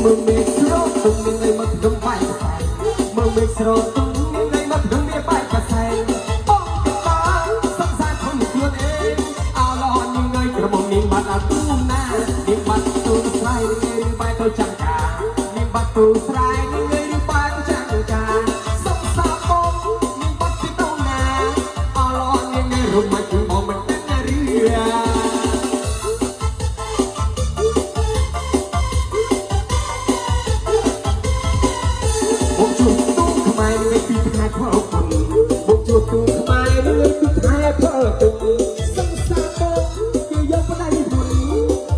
មើលមេស្រោទុំនឹងមកទុំបាយកសែងមើលមេស្រោទុំនឹងមកទុំវាបាយកសែងបងទៅបានសង្សារខ្លួនខ្លួនឯងអោឡនឹងងើយក្រមុំនាងបាត់អទូណានាងបាត់ទូស្រ័យនឹងងើយបែកទៅចាំការនាងបាត់ទូស្រ័យនឹងងើយបែកចាំការសង្សារបងនាងបាត់ទៅទៅណាអោឡនឹងងើយរុំមកជួយបងមិនដឹងណារឿបុកជួទូខ្មែរនឹងពីផ្នែកផលគុណបុកជួទូខ្មែរនឹងពីផ្នែកផលគុណសង្សារបងគេយកបដៃខ្លួន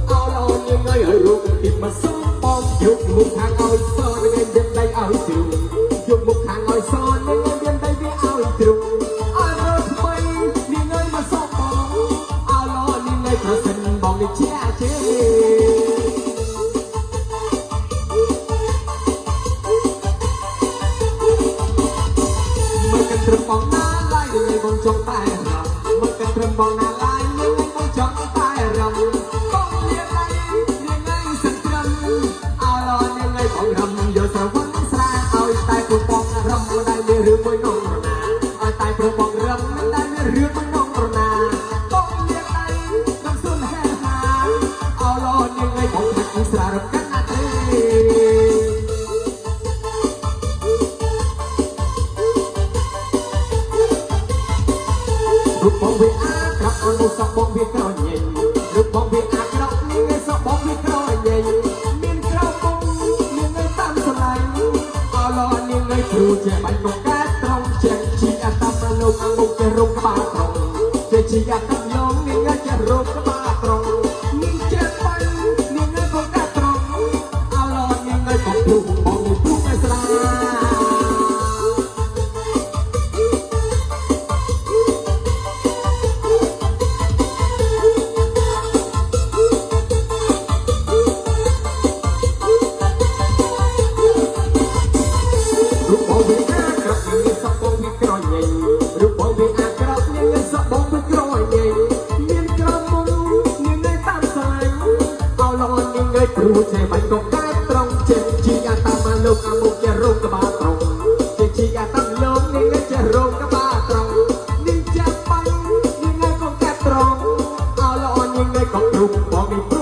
អោឡនឹងងើយឲ្យរូបទីមកសុំបងយកមុខខាងឲ្យសនឹងងើយយកដៃឲ្យជ្រុងយកមុខខាងឲ្យសនឹងងើយយកដៃវាឲ្យជ្រុងអររថ្មីនឹងងើយមកសុំបងអោឡនឹងងើយប្រសិនបងនេះជាជេត្រឹមបងណាឡាយនឹងបងចង់តែរំមកតែត្រឹមបងណាឡាយនឹងបងចង់តែរំបងលៀនដៃនឹងឯងសិនត្រឹមអោឡនឹងឯងបងរំយកស្រវឹងស្រាឲ្យតែព្រោះបងរំមិនដែលមានរឿងមួយនងរណាឲ្យតែព្រោះបងរំមិនដែលមានរឿងមួយនងរណាបងលៀនដៃកំសុនហេហាអោឡនឹងឯងបងមិនស្រារំកាត់ណាទេរូបបងវាអាក្រក់អនុសក់បងវាក្រញញរូបបងវាអាក្រក់នាងឯសក់បងវាក្រញញមានក្រៅបងនាងឯតាមស្រឡាញ់អឡនាងឯគ្រូចេះបាញ់កកាត្រង់ចេះជីអត្តប្រលោកអមុខចេះរោគក្បាលត្រង់ចេះជីអត្តញងនាងឯចេះរោគក្បាលត្រង់នាងចេះបាញ់នាងឯកកាត្រង់អឡនាងឯកំពុងបងនេះពុះឯស្រារូបបងវាអាក្រក់នាងសក់បងវាក្រញញរូបបងវាអាក្រក់នាងសក់បងវាក្រញញមានក្រមុំនាងឯតាមស្រឡាញ់អោឡនាងឯគ្រូចេះបាញ់កកាត្រង់ចេះជីអាតាមលោកអាមុខចេះរោគក្បាលត្រង់ចេះជីអាតាមលោកនាងឯចេះរោគក្បាលត្រង់នាងចេះបាញ់នាងឯកកាត្រង់អោឡនាងឯកំពុងបងនេះ